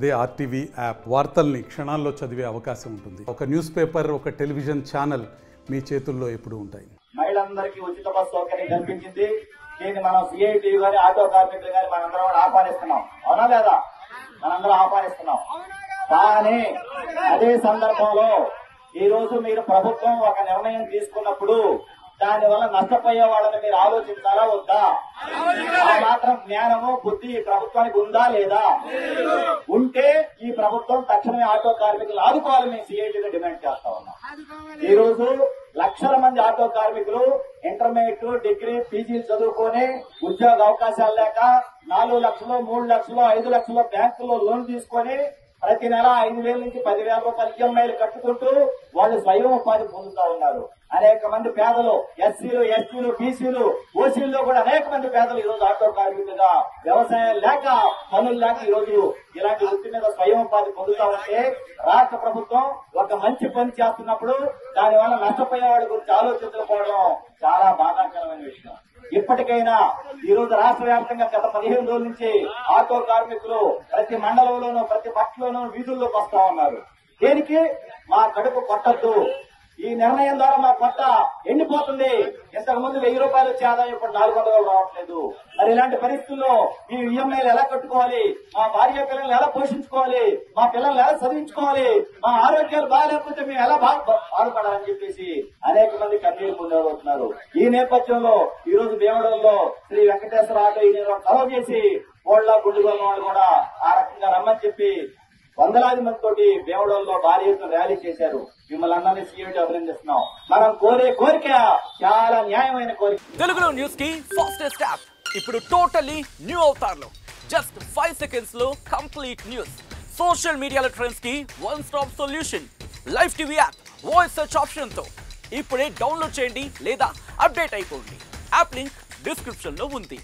అదే RTV app వార్తల్ని క్షణాల్లో చదివే అవకాశం ఉంటుంది. ఒక న్యూస్ పేపర్, ఒక టెలివిజన్ ఛానల్ మీ చేతుల్లో ఎప్పుడూ ఉంటాయి. మహిళలందరికీ ఉచిత బస్ సౌకర్యం కల్పించింది. దీన్ని మనం సిఐటి గాని ఆటో కార్మికులు గాని మనందరం కూడా ఆహ్వానిస్తున్నాం. అవునా లేదా? మనందరం ఆహ్వానిస్తున్నాం. కానీ అదే సందర్భంలో ఈ రోజు మీరు ప్రభుత్వం ఒక నిర్ణయం తీసుకున్నప్పుడు దాని వల్ల నష్టపోయే వాళ్ళని మీరు ఆలోచించాలా వద్దా? ఆ మాత్రం జ్ఞానము బుద్ధి ఈ ప్రభుత్వానికి ఉందా లేదా? ఉంటే ఈ ప్రభుత్వం తక్షణమే ఆటో కార్మికులు ఆదుకోవాలని మేము సిఐటిగా డిమాండ్ చేస్తా ఉన్నాం. ఈ రోజు లక్షల మంది ఆటో కార్మికులు ఇంటర్మీడియట్, డిగ్రీ, పీజీలు చదువుకొని ఉద్యోగ అవకాశాలు లేక 4 లక్షలు, 3 లక్షలు, 5 లక్షలు బ్యాంకుల్లో లోన్ తీసుకొని ప్రతి నెల 5,000 నుంచి 10,000 రూపాయలు ఈఎంఐలు కట్టుకుంటూ వాళ్ళు స్వయం ఉపాధి పొందుతా ఉన్నారు. అనేక మంది పేదలు, ఎస్సీలు, ఎస్టీలు, బీసీలు, ఓసీల్లో కూడా అనేక మంది పేదలు ఈ రోజు ఆటో కార్మికులుగా వ్యవసాయం లేక, పనులు లేక ఈ రోజు ఇలాంటి వృత్తి మీద స్వయం ఉపాధి పొందుతా ఉంటే రాష్ట్ర ప్రభుత్వం ఒక మంచి పని చేస్తున్నప్పుడు దానివల్ల నష్టపోయే వాళ్ళ గురించి ఆలోచించకపోవడం చాలా బాధాకరమైన విషయం. ఇప్పటికైనా ఈ రోజు రాష్ట్ర వ్యాప్తంగా గత 15 రోజుల నుంచి ఆటో కార్మికులు ప్రతి మండలంలోనూ, ప్రతి పట్టలోనూ వీధుల్లోకి వస్తా ఉన్నారు. దేనికి? మా కడుపు కొట్టద్దు. ఈ నిర్ణయం ద్వారా మా పొట్ట ఎండిపోతుంది. ఇంతకు ముందు 1000 రూపాయలు వచ్చే ఆదాయం ఇప్పుడు 400 రావట్లేదు. మరి ఇలాంటి పరిస్థితుల్లో ఈ ఈఎంఐలు ఎలా కట్టుకోవాలి? మా భార్య పిల్లల్ని ఎలా పోషించుకోవాలి? మా పిల్లల్ని ఎలా చదివించుకోవాలి? మా ఆరోగ్యాలు బాగాలేకపోతే మేము ఎలా బాధపడాలని చెప్పేసి అనేక మంది కన్నీరు పొందబోతున్నారు. ఈ నేపథ్యంలో ఈ రోజు భీమవరంలో శ్రీ వెంకటేశ్వర ఆటో యూనియన్ చొరవ చేసి కోళ్ల గుండుగొన్న వాళ్ళు కూడా ఆ రకంగా రమ్మని చెప్పి వందలాది మందితోటి భీమవరంలో భారీ ఎత్తున ర్యాలీ చేశారు. మిమ్మల్ని అందరినీ సీఎంటీ అభినందిస్తున్నాం. మనం కోరే కోరిక చాలా న్యాయమైన కోరిక. తెలుగులో న్యూస్ కి ఫాస్టెస్ట్ యాప్ ఇప్పుడు టోటల్లీ న్యూ అవతార్లో జస్ట్ 5 సెకండ్స్ లో కంప్లీట్ న్యూస్. సోషల్ మీడియాలో ట్రెండ్స్ కి one stop solution. Live TV app voice search option తో ఇప్పుడే డౌన్లోడ్ చేయండి లేదా అప్డేట్ అయిపోండి. యాప్ లింక్ డిస్క్రిప్షన్ లో ఉంది.